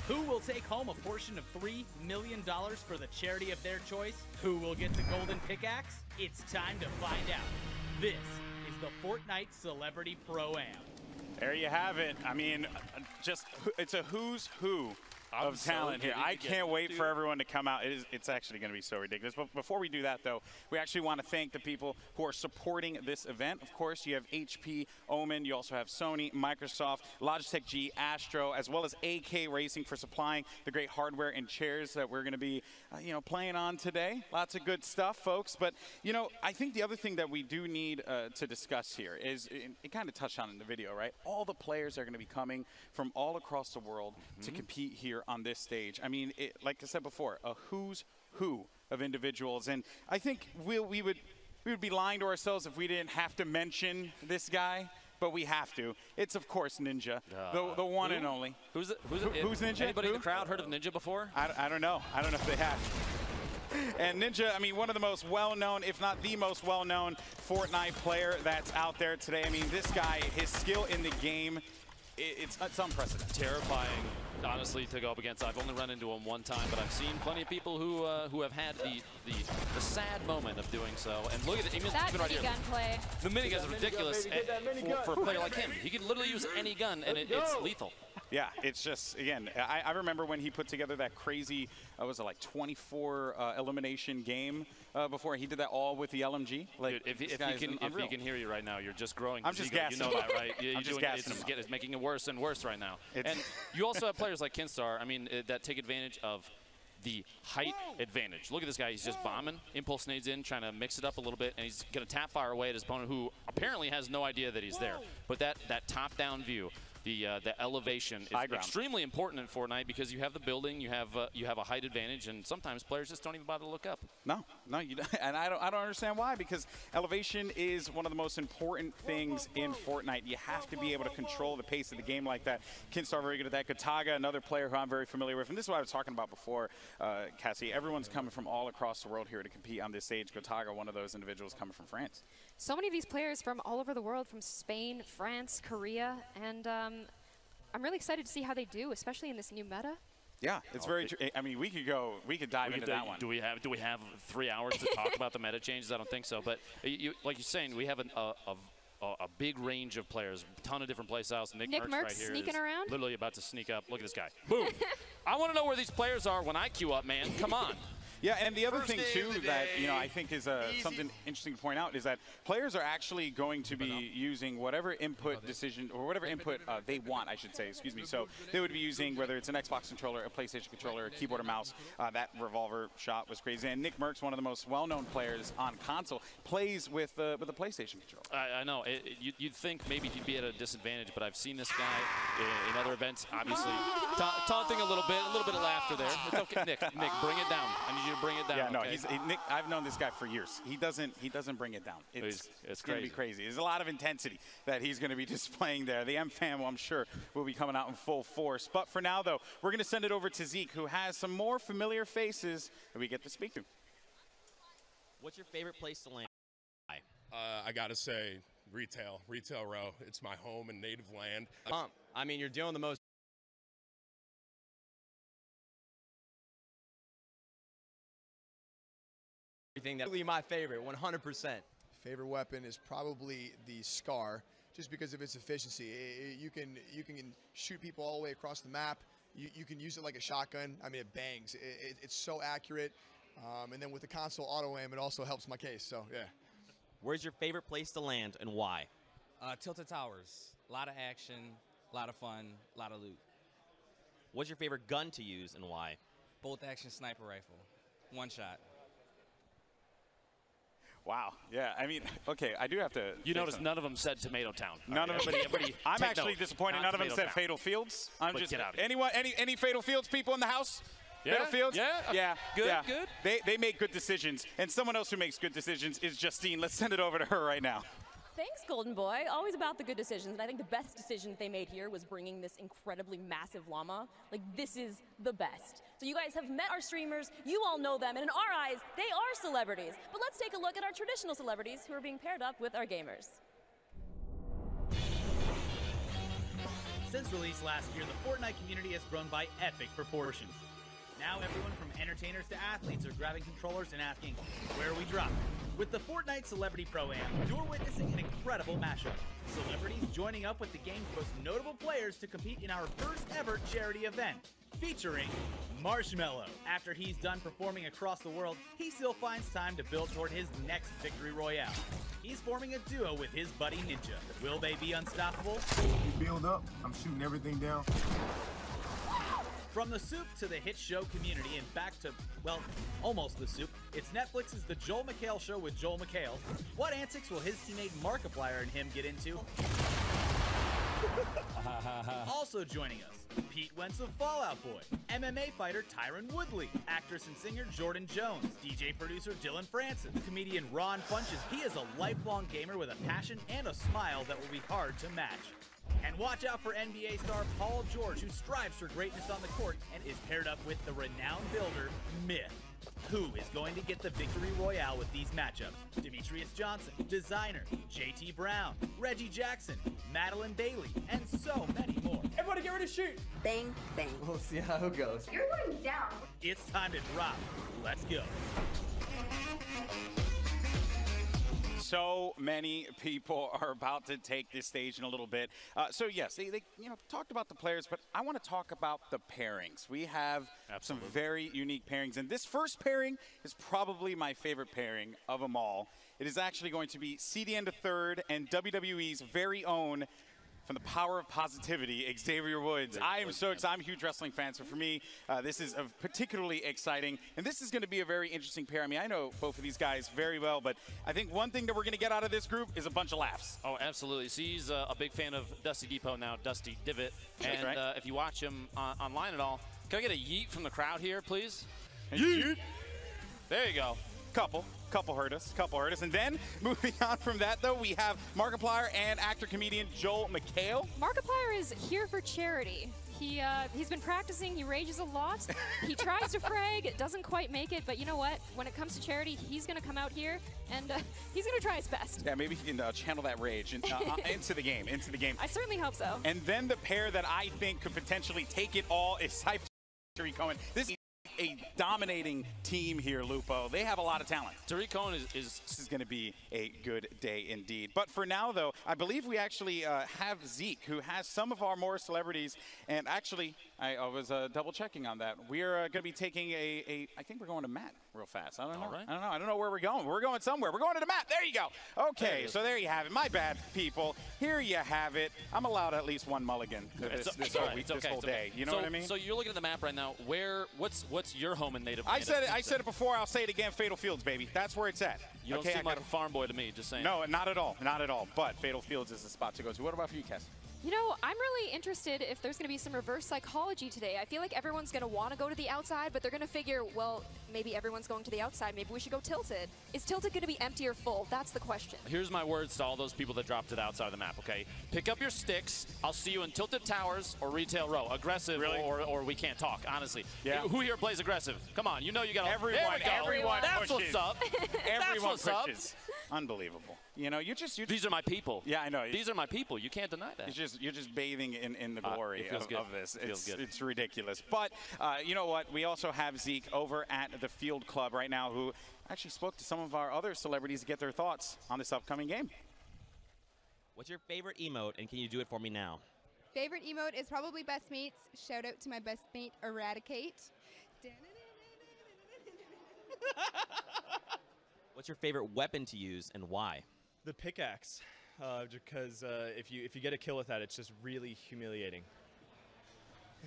Who will take home a portion of $3 million for the charity of their choice? Who will get the golden pickaxe? It's time to find out. This is the Fortnite Celebrity Pro-Am. There you have it. I mean, it's a who's who of talent here. I can't wait for everyone to come out. It's actually going to be so ridiculous. But before we do that, though, we actually want to thank the people who are supporting this event. Of course, you have HP, Omen. You also have Sony, Microsoft, Logitech G, Astro, as well as AK Racing for supplying the great hardware and chairs that we're going to be, playing on today. Lots of good stuff, folks. But, I think the other thing that we do need to discuss here is, it kind of touched on in the video, right? All the players are going to be coming from all across the world to compete here on this stage. I mean, like I said before, a who's who of individuals, and I think we would be lying to ourselves if we didn't have to mention this guy, but we have to. It's of course Ninja, the one and only. Who's Ninja? Anybody in the crowd heard of Ninja before? I don't know. I don't know if they have. And Ninja, I mean, one of the most well-known, if not the most well-known Fortnite player that's out there today. I mean, this guy, his skill in the game, it's unprecedented. Terrifying, honestly, to go up against. I've only run into him one time, but I've seen plenty of people who have had the sad moment of doing so. And look at it, even that right here. minigun play. The minigun is ridiculous for a player like him. He can literally use any gun, and it's lethal. Yeah, it's just, again, I remember when he put together that crazy, was it like 24 elimination game before. He did that all with the LMG. Like, dude, if he can hear you right now, you're just growing. I'm just gassing him. You know that, right? I'm just gassing him. It's making it worse and worse right now. And you also have players like Kinstar, I mean, that take advantage of the height advantage. Look at this guy. He's just bombing. Impulse nades in, trying to mix it up a little bit, and he's going to tap fire away at his opponent, who apparently has no idea that he's there. But that top-down view, the elevation is extremely important in Fortnite because you have the building, you have a height advantage, and sometimes players just don't even bother to look up. No, you don't. And I don't understand why, because elevation is one of the most important things in Fortnite. You have to be able to control the pace of the game like that. Kinstar very good at that. Gotaga, another player who I'm very familiar with, and this is what I was talking about before, Cassie. Everyone's coming from all across the world here to compete on this stage. Gotaga, one of those individuals coming from France. So many of these players from all over the world, from Spain, France, Korea, and I'm really excited to see how they do, especially in this new meta. Yeah, it's very true. I mean, we could dive into that one. Do we have 3 hours to talk about the meta changes? I don't think so. But like you're saying, we have a big range of players, a ton of different play styles. Nick Merckx right here sneaking around, literally about to sneak up. Look at this guy. Boom! I want to know where these players are when I queue up, man. Come on. Yeah, and the other thing, too, that I think is something interesting to point out is that players are actually going to be using whatever input decision, or whatever input they want, I should say, excuse me. So they would be using, whether it's an Xbox controller, a PlayStation controller, a keyboard or mouse. That revolver shot was crazy. And Nick Merckx, one of the most well-known players on console, plays with a PlayStation controller. I know. You'd think maybe he'd be at a disadvantage, but I've seen this guy in other events, obviously, taunting a little bit of laughter there. It's okay, Nick, bring it down. I need you to bring it down. Yeah, no, okay? Nick, I've known this guy for years. He doesn't bring it down. It's going to be crazy. There's a lot of intensity that he's going to be displaying there. The M fam, I'm sure, will be coming out in full force. But for now, though, we're going to send it over to Zeke, who has some more familiar faces that we get to speak to. What's your favorite place to land? I got to say, retail row. It's my home and native land. I mean, you're doing the most. That's really my favorite, 100%. Favorite weapon is probably the Scar, just because of its efficiency. You can shoot people all the way across the map. You can use it like a shotgun. I mean, it bangs. It's so accurate. And then with the console auto aim, it also helps my case. So yeah. Where's your favorite place to land and why? Tilted Towers. A lot of action, a lot of fun, a lot of loot. What's your favorite gun to use and why? Bolt action sniper rifle. One shot. Wow. Yeah. I mean, okay. I do have to. You notice none of them said Tomato Town. None of them. I'm actually disappointed. None of them said Fatal Fields. I'm just. Get out of here. Anyone? Any Fatal Fields people in the house? Yeah. Fatal Fields? Yeah. Good. They make good decisions, and someone else who makes good decisions is Justine. Let's send it over to her right now. Thanks, Golden Boy. Always about the good decisions. And I think the best decision they made here was bringing this incredibly massive llama. Like, this is the best. So you guys have met our streamers. You all know them. And in our eyes, they are celebrities. But let's take a look at our traditional celebrities who are being paired up with our gamers. Since release last year, the Fortnite community has grown by epic proportions. Now everyone from entertainers to athletes are grabbing controllers and asking, where we drop? With the Fortnite Celebrity Pro-Am, you're witnessing an incredible mashup. Celebrities joining up with the game's most notable players to compete in our first ever charity event, featuring Marshmello. After he's done performing across the world, he still finds time to build toward his next victory royale. He's forming a duo with his buddy Ninja. Will they be unstoppable? You build up, I'm shooting everything down. From the soup to the hit show Community and back to, well, almost the soup, it's Netflix's The Joel McHale Show with Joel McHale. What antics will his teammate Markiplier and him get into? Also joining us, Pete Wentz of Fall Out Boy, MMA fighter Tyron Woodley, actress and singer Jordan Jones, DJ producer Dylan Francis, comedian Ron Funches. He is a lifelong gamer with a passion and a smile that will be hard to match. And watch out for NBA star Paul George, who strives for greatness on the court and is paired up with the renowned builder, Myth. Who is going to get the victory royale with these matchups? Demetrius Johnson, Designer, JT Brown, Reggie Jackson, Madeline Bailey, and so many more. Everybody get ready to shoot! Bang, bang. We'll see how it goes. You're going down. It's time to drop. Let's go. So many people are about to take this stage in a little bit. So yes, they talked about the players, but I want to talk about the pairings. We have some very unique pairings, and this first pairing is probably my favorite pairing of them all. It is actually going to be CDN to third and WWE's very own, from the power of positivity, Xavier Woods. I am so excited. I'm a huge wrestling fan, so for me, this is particularly exciting. And this is going to be a very interesting pair. I mean, I know both of these guys very well, but I think one thing that we're going to get out of this group is a bunch of laughs. Oh, absolutely. See, he's a big fan of Dusty Depot now, Dusty Divot. And right. If you watch him online at all, can I get a yeet from the crowd here, please? Yeet. There you go. Couple hurt us. And then, moving on from that, though, we have Markiplier and actor-comedian Joel McHale. Markiplier is here for charity. He's been practicing, he rages a lot, he tries to frag, doesn't quite make it, but you know what? When it comes to charity, he's going to come out here, and he's going to try his best. Yeah, maybe he can channel that rage into the game, I certainly hope so. And then the pair that I think could potentially take it all is Cypher and Tariq Cohen. This is a dominating team here, Lupo. They have a lot of talent. Tariq Cohen This is going to be a good day indeed. But for now, though, I believe we actually have Zeke, who has some of our more celebrities. And actually, I was double checking on that. We're going to be taking I think we're going to Matt real fast. I don't know. All right. I don't know where we're going. We're going somewhere. We're going to the Matt. There you go. Okay, so there you have it. My bad, people. Here you have it. I'm allowed at least one mulligan this whole day. You know what I mean? So you're looking at the map right now. What's your home and native? I said it before. I'll say it again. Fatal Fields, baby. That's where it's at. You don't seem like a farm boy to me. Just saying. No, not at all. Not at all. But Fatal Fields is the spot to go to. What about for you, Cass? You know, I'm really interested if there's going to be some reverse psychology today. I feel like everyone's going to want to go to the outside, but they're going to figure, well, maybe everyone's going to the outside. Maybe we should go Tilted. Is Tilted going to be empty or full? That's the question. Here's my words to all those people that dropped to the outside of the map, okay? Pick up your sticks. I'll see you in Tilted Towers or Retail Row. Aggressive, really? or we can't talk, honestly. Yeah. Who here plays aggressive? Come on, you know you got to. Everyone That's pushes. what's up. Everyone That's what's pushes. Unbelievable. You know, These are my people. Yeah, I know. These are my people. You can't deny that. You're just bathing in the glory of this. It's ridiculous. But you know what? We also have Zeke over at the Field Club right now, who actually spoke to some of our other celebrities to get their thoughts on this upcoming game. What's your favorite emote, and can you do it for me now? Favorite emote is probably Best Mates. Shout out to my best mate, Eradicate. What's your favorite weapon to use, and why? The pickaxe, because if you get a kill with that, it's just really humiliating.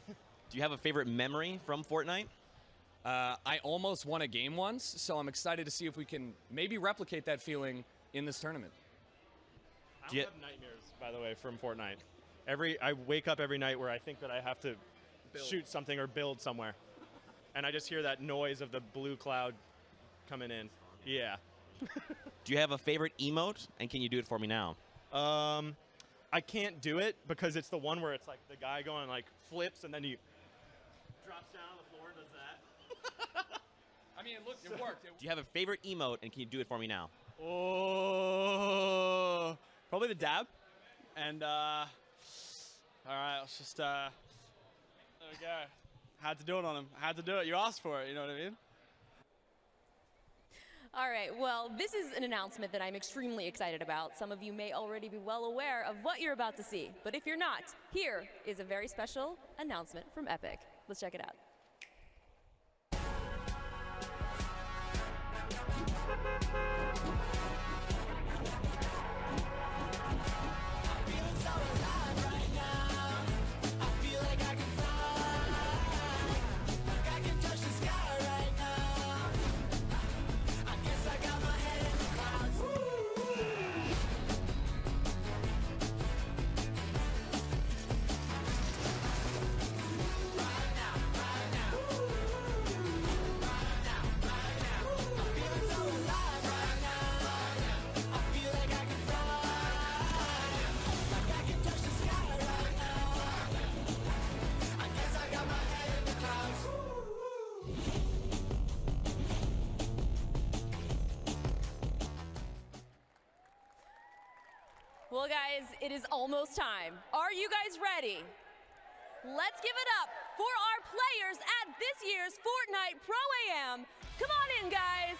Do you have a favorite memory from Fortnite? I almost won a game once, so I'm excited to see if we can maybe replicate that feeling in this tournament. I have nightmares, by the way, from Fortnite. I wake up every night where I think that I have to shoot something or build somewhere, and I just hear that noise of the blue cloud coming in. Yeah. Do you have a favorite emote, and can you do it for me now? I can't do it because it's the one where it's like the guy going like flips and then he drops down on the floor and does that. I mean, look, it worked. Do you have a favorite emote, and can you do it for me now? Oh, probably the dab, and All right, let's just, there we go. Had to do it on him. Had to do it. You asked for it, you know what I mean? All right, well, this is an announcement that I'm extremely excited about. Some of you may already be well aware of what you're about to see, but if you're not, here is a very special announcement from Epic. Let's check it out. Well, guys, it is almost time. Are you guys ready? Let's give it up for our players at this year's Fortnite Pro-Am. Come on in, guys.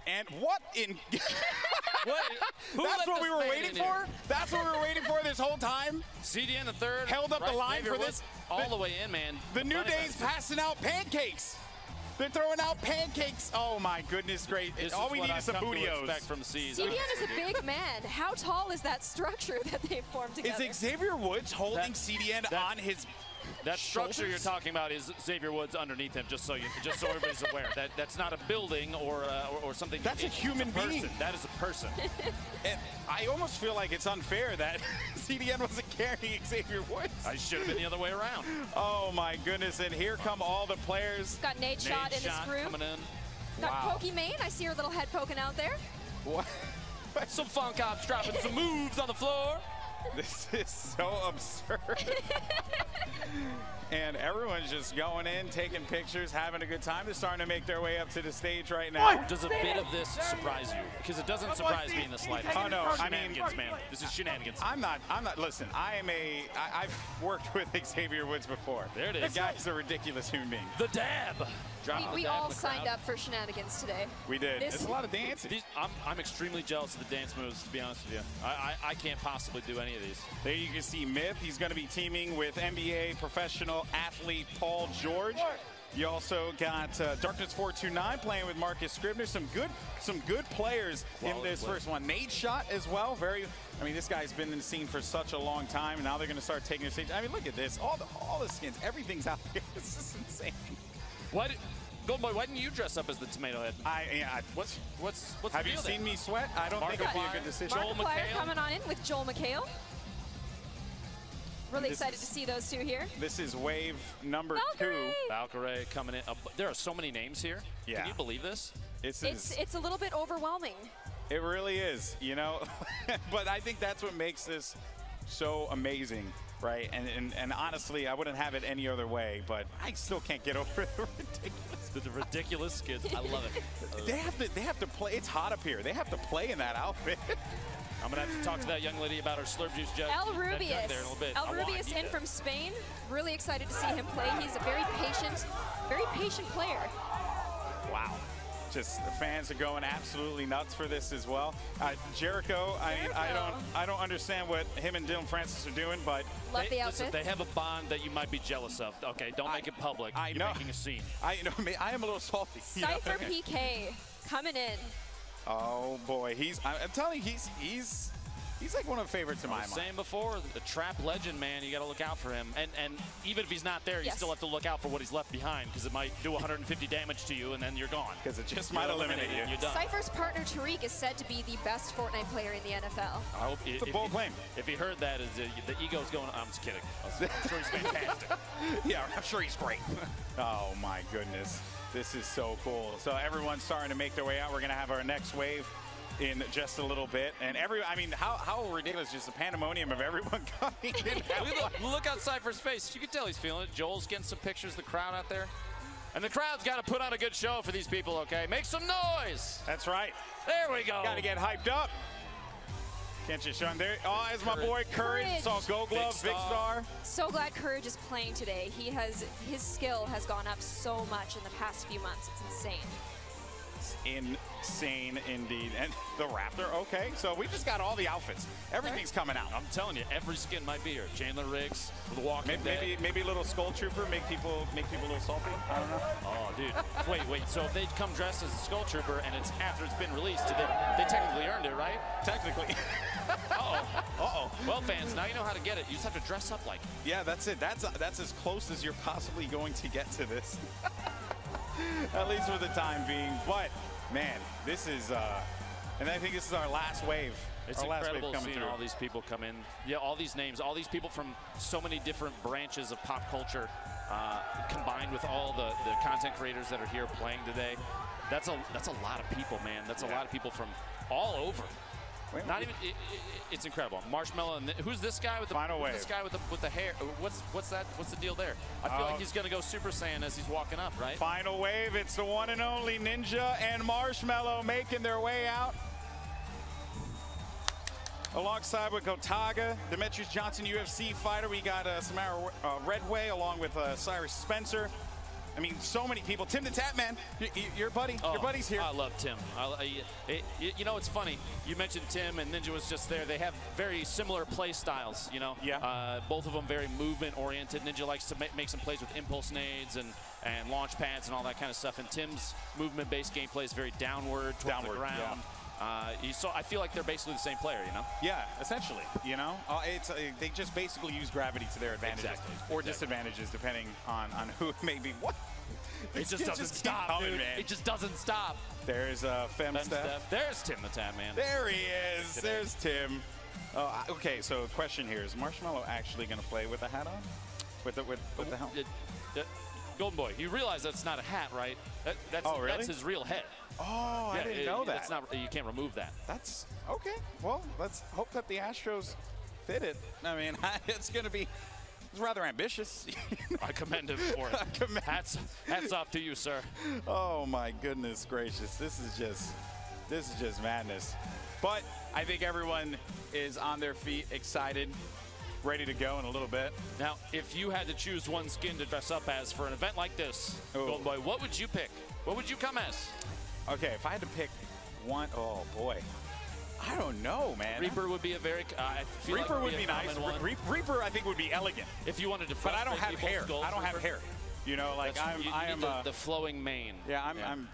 And what in... Who That's let what we this were man waiting in for? here? That's what we were waiting for this whole time? CDN the third. Held up the line for this. All the way in, man. The New Day's passing out pancakes. They're throwing out pancakes. Oh, my goodness, great. All we need is some bootios. From CDN is a big man. How tall is that structure that they formed together? Is Xavier Woods holding CDN on his That structure shoulders? you're talking about is Xavier Woods underneath him, just so everybody's aware. That's not a building or something. That's a human being. That is a person. And I almost feel like it's unfair that CDN wasn't carrying Xavier Woods. I should have been the other way around. Oh my goodness! And here come all the players. Got Nate Shot in his crew. Coming in. Got Pokimane. I see her little head poking out there. What? Some fun cops dropping some moves on the floor. This is so absurd. And everyone's just going in, taking pictures, having a good time. They're starting to make their way up to the stage right now. Does a bit of this surprise you? Because it doesn't surprise me in the slightest. Oh no, I mean, shenanigans, man. This is shenanigans. I'm not, listen, I've worked with Xavier Woods before. There it is. The guy's a ridiculous human being. The dab. We all signed up for shenanigans today. We did. It's a lot of dancing. I'm extremely jealous of the dance moves, to be honest with you. I can't possibly do any of these. There you can see Myth. He's going to be teaming with NBA professional athlete Paul George. You also got Darkness 429 playing with Marcus Scribner. Some good players in this first one. Nate Shot as well. I mean, this guy's been in the scene for such a long time, and now they're going to start taking the stage. I mean, look at this. All the skins, everything's out here. This is insane. Golden Boy, why didn't you dress up as the Tomato Head? What's Have you seen me sweat? I don't think it'd be a good decision. Markiplier coming on in with Joel McHale. Really excited to see those two here. This is wave number Valkyrie. 2. Valkyrie coming in. There are so many names here. Yeah. Can you believe this? It's a little bit overwhelming. It really is, you know. But I think that's what makes this so amazing, right? And honestly, I wouldn't have it any other way. But I still can't get over the ridiculous skins. I love it. They have to play. It's hot up here. They have to play in that outfit. I'm going to have to talk to that young lady about her slurp juice jug. El Rubius. There in a little bit. El Rubius in from Spain. Really excited to see him play. He's a very patient player. Wow. Just the fans are going absolutely nuts for this as well. Jericho, I don't understand what him and Dylan Francis are doing, but love the outfit. Listen, they have a bond that you might be jealous of. Okay, don't make it public. I know. You're making a scene. I am a little salty. Cypher PK coming in. Oh boy, I'm telling you, he's He's like one of the favorites in my mind. Saying before, the trap legend, man, you got to look out for him. And even if he's not there, you still have to look out for what he's left behind because it might do 150 damage to you and then you're gone. Because it just might eliminate you. You're done. Cypher's partner Tariq is said to be the best Fortnite player in the NFL. I hope it's a bold claim. If he heard that, the ego's going. I'm just kidding. I'm sure he's fantastic. Yeah, I'm sure he's great. Oh my goodness, this is so cool. So everyone's starting to make their way out. We're gonna have our next wave in just a little bit, and I mean, how ridiculous, just the pandemonium of everyone coming in. Look on Cypher's face. You can tell he's feeling it. Joel's getting some pictures of the crowd out there. And the crowd's got to put on a good show for these people, okay? Make some noise. That's right. There we go. Got to get hyped up. Can't you, Sean? There. Oh, there's my boy Courage. Saw Go Glove, Big Star. So glad Courage is playing today. His skill has gone up so much in the past few months. It's insane. Insane indeed. And the Raptor, okay. So we just got all the outfits. Everything's coming out. I'm telling you, every skin might be here. Chandler Riggs, The Walking Dead. Maybe a little Skull Trooper, make people a little salty. I don't know. Oh, dude. wait. So if they come dressed as a Skull Trooper and it's after it's been released, they technically earned it, right? Technically. Uh-oh. Well, fans, now you know how to get it. You just have to dress up like it. Yeah, that's it. That's as close as you're possibly going to get to this. At least for the time being. But, man, this is, and I think this is our last wave. It's incredible seeing all these people come in. Yeah, all these names, all these people from so many different branches of pop culture, combined with all the content creators that are here playing today. That's a lot of people, man. That's a lot of people from all over. Not even. It's incredible. Marshmallow. And who's this guy with the Final Wave? This guy with the hair. What's that? What's the deal there? I feel like he's gonna go Super Saiyan as he's walking up, right? Final Wave. It's the one and only Ninja and Marshmallow making their way out. Alongside with Gotaga, Demetrius Johnson, UFC fighter. We got Samara Redway along with Cyrus Spencer. I mean, so many people. Tim the Tap Man, your buddy's here. I love Tim. You know, it's funny. You mentioned Tim and Ninja was just there. They have very similar play styles, you know. Yeah. Both of them very movement-oriented. Ninja likes to make some plays with impulse nades and launch pads and all that kind of stuff. And Tim's movement-based gameplay is very downward, towards the ground. Yeah. I feel like they're basically the same player, you know? Yeah, essentially, you know? They just basically use gravity to their advantages or disadvantages, depending on who it may be. What? It just doesn't stop, dude. Man. It just doesn't stop. There's Femsteph. There's Tim the Tap Man. There he is. There's Tim. Okay, so question here. Is Marshmallow actually going to play with a hat on? With the helmet? Golden Boy, you realize that's not a hat, right? Really? That's his real head. Oh, yeah, I didn't know that. That's not, you can't remove that. That's okay. Well, let's hope that the Astros fit it. I mean, it's going to be rather ambitious. I commend him for it. Hats off to you, sir. Oh my goodness gracious! This is just madness. But I think everyone is on their feet, excited, ready to go in a little bit. Now, if you had to choose one skin to dress up as for an event like this, Golden Boy, what would you pick? What would you come as? Okay, if I had to pick one, oh boy, I don't know, man. Reaper would be a very. Reaper would be nice. Reaper, I think, would be elegant. If you wanted to, but I don't have hair. I don't have hair. You know, like I am the flowing mane. Yeah, I'm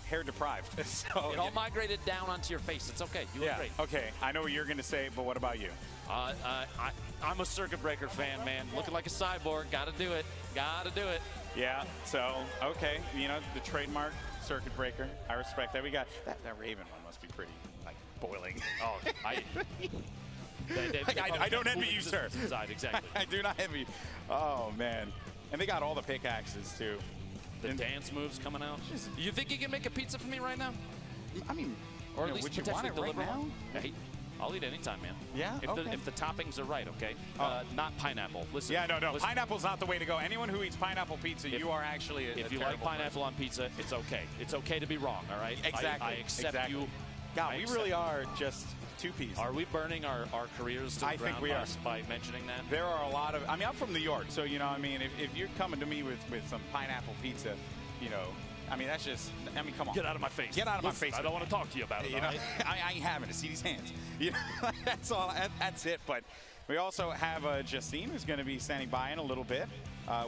hair deprived. So it all migrated down onto your face. It's okay. You look great. Okay, I know what you're gonna say, but what about you? I'm a Circuit Breaker fan, man. Looking like a cyborg. Gotta do it. Gotta do it. Yeah. So okay, the trademark Circuit Breaker. I respect that. We got that Raven one must be pretty boiling. Oh, I don't envy you, sir. Inside, exactly. I do not envy you. Oh man. And they got all the pickaxes, too. The dance moves coming out. You think you can make a pizza for me right now? I mean, or at least would you want it right now? Hey, I'll eat anytime, man. Yeah? If the toppings are right, okay? Not pineapple. Listen. Yeah, no. Listen. Pineapple's not the way to go. Anyone who eats pineapple pizza, you are actually If you like pineapple on pizza, it's okay. It's okay to be wrong, all right? Exactly. I accept you. God, we really are just two-piece. Are we burning our careers to the ground by mentioning that? There are a lot of, I'm from New York, so, if you're coming to me with some pineapple pizza, that's just, come on. Get out of my face. Get out of my face. I don't want to talk to you about it, I ain't having to see these hands. That's all, that's it. But we also have Justine, who's going to be standing by in a little bit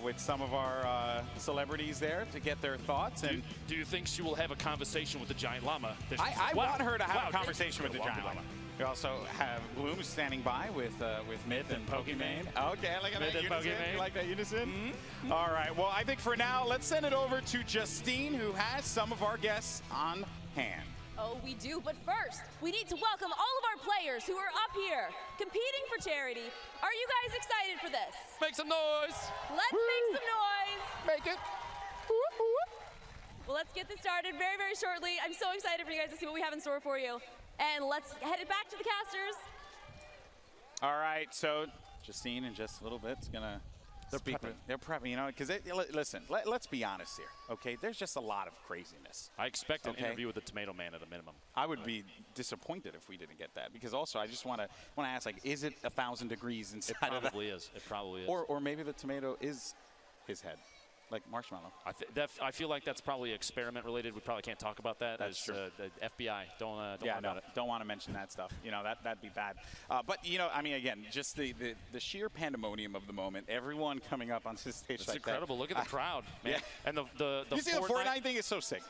with some of our celebrities there to get their thoughts. And do you think she will have a conversation with the giant llama? I want her to have a conversation with the giant llama. We also have Bloom standing by with Myth and Pokimane. Okay, look at Myth that and unison. Pokimane. You like that unison? All right. Well, I think for now, let's send it over to Justine, who has some of our guests on hand. Oh, we do, but first, we need to welcome all of our players who are up here, competing for charity. Are you guys excited for this? Make some noise! Let's make some noise! Make it! Well, let's get this started very, very shortly. I'm so excited for you guys to see what we have in store for you. And let's head it back to the casters. All right, so Justine in just a little bit is going to speak. They're prepping, you know, because listen, let's be honest here, okay? There's just a lot of craziness. I expect an interview with the Tomato Man at a minimum. I would be disappointed if we didn't get that, because also I just want to ask, like, is it 1,000 degrees inside of that? It probably is. It probably is. Or maybe the tomato is his head, like Marshmallow. I feel like that's probably experiment related. We probably can't talk about that. That's true. The FBI. Don't worry about it. Don't want to mention that stuff. You know, that'd be bad. But, you know, I mean, again, just the sheer pandemonium of the moment, everyone coming up on this stage it's like incredible. that. Look at the crowd, man. Yeah. And the you see the Fortnite thing is so sick.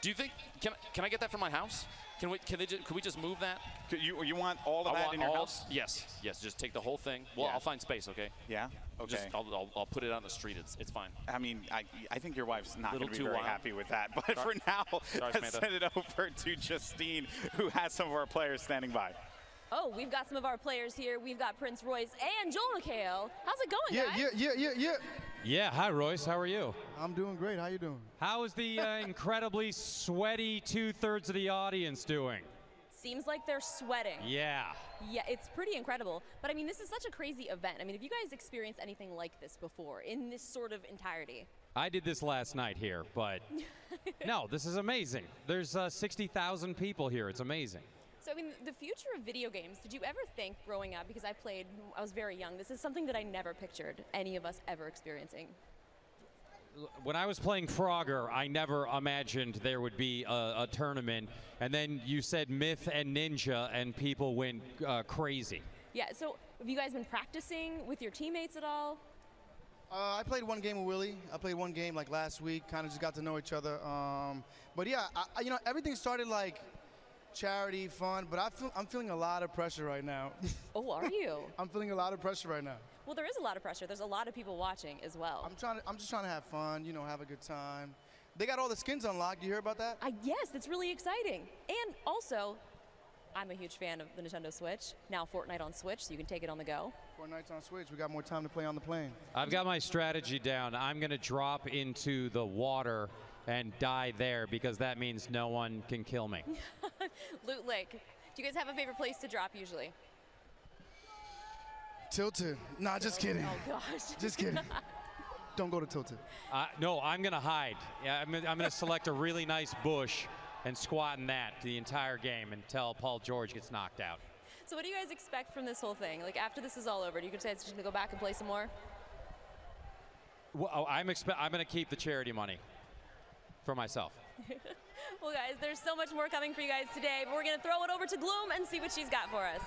Do you think, can I get that from my house? Can we just move that? You want all of that in your house? Yes, just take the whole thing. Well, I'll find space, okay? Yeah? Okay. I'll put it on the street. It's fine. I mean, I think your wife's not going to be too very wild. happy with that. But for now, let's send it over to Justine, who has some of our players standing by. Oh, we've got some of our players here. We've got Prince Royce and Joel McHale. How's it going, guys? Yeah, hi Royce, how are you? I'm doing great, how you doing? How is the incredibly sweaty 2/3 of the audience doing? Seems like they're sweating. Yeah. Yeah, it's pretty incredible. But I mean, this is such a crazy event. I mean, have you guys experienced anything like this before in this sort of entirety? I did this last night here, but no, this is amazing. There's 60,000 people here, it's amazing. So, I mean, the future of video games, did you ever think growing up, because I was very young, this is something that I never pictured any of us ever experiencing? When I was playing Frogger, I never imagined there would be a tournament, and then you said Myth and Ninja, and people went crazy. Yeah, so have you guys been practicing with your teammates at all? I played one game with Willie. I played one game like last week, kind of just got to know each other. But yeah, you know, everything started like charity, fun, but I'm feeling a lot of pressure right now. Oh, are you? I'm feeling a lot of pressure right now. Well, there is a lot of pressure. There's a lot of people watching as well. I'm just trying to have fun, you know, have a good time. They got all the skins unlocked. You hear about that? Yes, that's really exciting. And also, I'm a huge fan of the Nintendo Switch. Now Fortnite on Switch, so you can take it on the go. Fortnite's on Switch. We got more time to play on the plane. I've got my strategy down. I'm going to drop into the water and die there because that means no one can kill me. Loot Lake. Do you guys have a favorite place to drop usually? Tilted. Nah, just kidding. Oh, gosh. Just kidding. Don't go to Tilted. No, I'm going to hide. Yeah, I'm going to select a really nice bush and squat in that the entire game until Paul George gets knocked out. So what do you guys expect from this whole thing? Like, after this is all over, do you say it's just going to go back and play some more? Well, I'm going to keep the charity money for myself. Well, guys, there's so much more coming for you guys today, but we're going to throw it over to Gloom and see what she's got for us.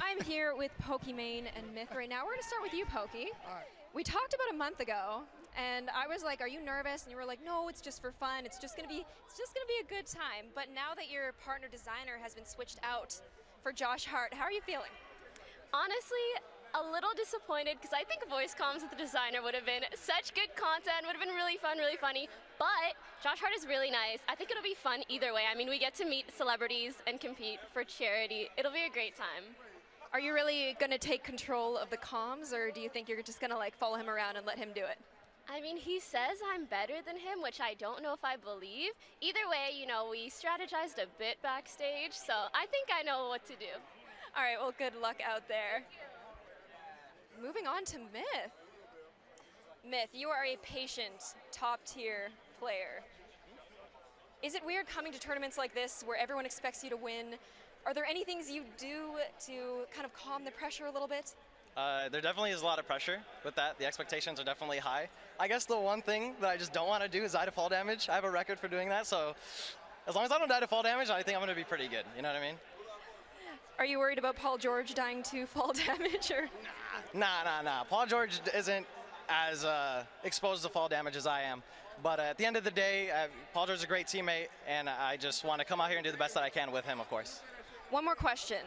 I'm here with Pokimane and Myth right now. We're going to start with you, Pokey. All right. We talked about a month ago, and I was like, "Are you nervous?" And you were like, "No, it's just for fun. It's just gonna be a good time." But now that your partner designer has been switched out for Josh Hart, how are you feeling? Honestly, a little disappointed because I think voice comms with the designer would have been such good content, would have been really fun, really funny. But Josh Hart is really nice. I think it'll be fun either way. I mean, we get to meet celebrities and compete for charity. It'll be a great time. Are you really going to take control of the comms, or do you think you're just going to like follow him around and let him do it? I mean, he says I'm better than him, which I don't know if I believe. Either way, you know, we strategized a bit backstage, so I think I know what to do. All right, well, good luck out there. Moving on to Myth. Myth, you are a patient, top-tier player. Is it weird coming to tournaments like this where everyone expects you to win? Are there any things you do to kind of calm the pressure a little bit? There definitely is a lot of pressure with that. The expectations are definitely high. I guess the one thing that I just don't want to do is die to fall damage. I have a record for doing that, so as long as I don't die to fall damage, I think I'm going to be pretty good. You know what I mean? Are you worried about Paul George dying to fall damage? Or? Nah. Paul George isn't as exposed to fall damage as I am. But at the end of the day, Paul George is a great teammate, and I just want to come out here and do the best that I can with him, of course. One more question.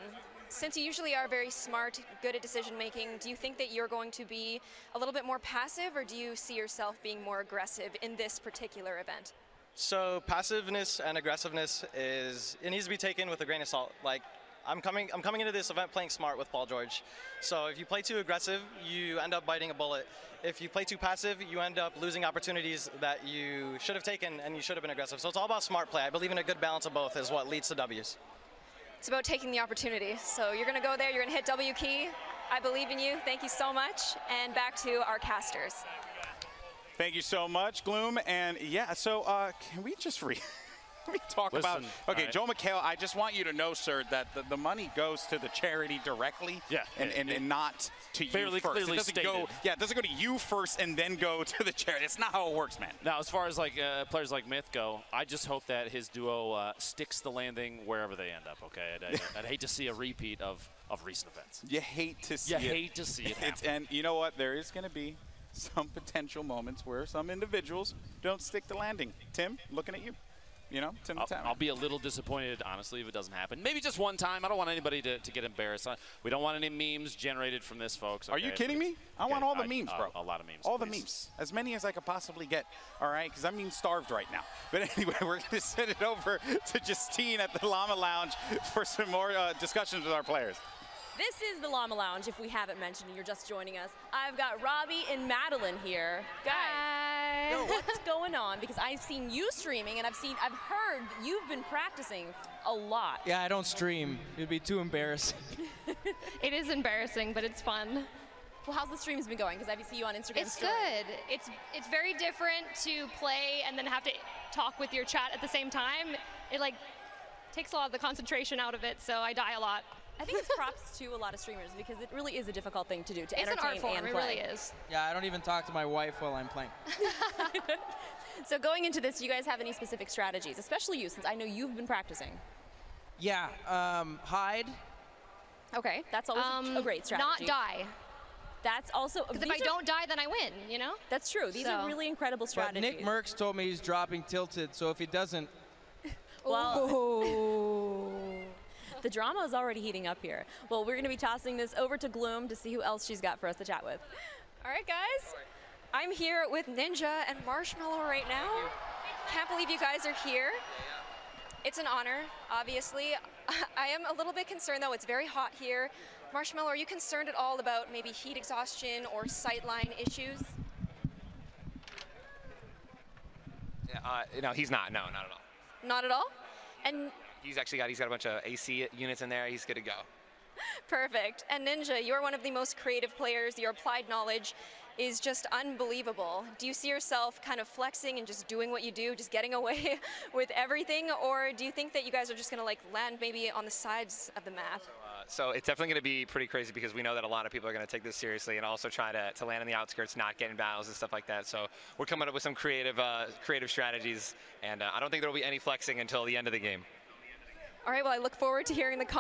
Since you usually are very smart, good at decision making, do you think that you're going to be a little bit more passive, or do you see yourself being more aggressive in this particular event? So passiveness and aggressiveness it needs to be taken with a grain of salt. Like, I'm coming into this event playing smart with Paul George. So if you play too aggressive, you end up biting a bullet. If you play too passive, you end up losing opportunities that you should have taken and you should have been aggressive. So it's all about smart play. I believe in a good balance of both is what leads to W's. It's about taking the opportunity. So you're going to go there, you're going to hit W key. I believe in you. Thank you so much. And back to our casters. Thank you so much, Gloom. And yeah, so can we just Let me talk about. Okay, Joe McHale, I just want you to know, sir, that the money goes to the charity directly, and not to you first. Clearly it doesn't stated. go. Yeah, it doesn't go to you first and then go to the charity. It's not how it works, man. Now, as far as like players like Myth go, I just hope that his duo sticks the landing wherever they end up. Okay, I'd hate to see a repeat of recent events. You hate to see it. You hate to see it happen. And you know what? There is going to be some potential moments where some individuals don't stick the landing. Tim, looking at you. You know, I'll be a little disappointed, honestly, if it doesn't happen. Maybe just one time. I don't want anybody to get embarrassed. We don't want any memes generated from this, folks. Okay? Are you kidding me? I want all the memes, bro. A lot of memes. All the memes. As many as I could possibly get, all right? Because I'm being starved right now. But anyway, we're going to send it over to Justine at the Llama Lounge for some more discussions with our players. This is the Llama Lounge, if we haven't mentioned and you're just joining us. I've got Robbie and Madeline here. Guys, yo, what's going on? Because I've seen you streaming and I've heard that you've been practicing a lot. Yeah, I don't stream. It'd be too embarrassing. It is embarrassing, but it's fun. Well, how's the streams been going? Because I see you on Instagram. It's good. It's very different to play and then have to talk with your chat at the same time. It like takes a lot of the concentration out of it, so I die a lot. I think it's props to a lot of streamers because it really is a difficult thing to do, to it's entertain an art form, and it play. really is. Yeah, I don't even talk to my wife while I'm playing. So going into this, do you guys have any specific strategies, especially you, since I know you've been practicing? Yeah, hide. Okay, that's always a great strategy. Not die. That's also because if I don't die, then I win. You know. That's true. These are really incredible strategies. But Nick Merckx told me he's dropping tilted, so if he doesn't, well. The drama is already heating up here. Well, we're going to be tossing this over to Gloom to see who else she's got for us to chat with. All right, guys. I'm here with Ninja and Marshmallow right now. Can't believe you guys are here. It's an honor, obviously. I am a little bit concerned, though. It's very hot here. Marshmallow, are you concerned at all about maybe heat exhaustion or sightline issues? Yeah, no, he's not. No, not at all. Not at all? And he's got a bunch of AC units in there. He's good to go. Perfect. And Ninja, you're one of the most creative players. Your applied knowledge is just unbelievable. Do you see yourself kind of flexing and just doing what you do, just getting away with everything? Or do you think that you guys are just going to like land maybe on the sides of the map? So it's definitely going to be pretty crazy because we know that a lot of people are going to take this seriously and also try to land on the outskirts, not get in battles and stuff like that. So we're coming up with some creative strategies, and I don't think there will be any flexing until the end of the game. All right, well, I look forward to hearing the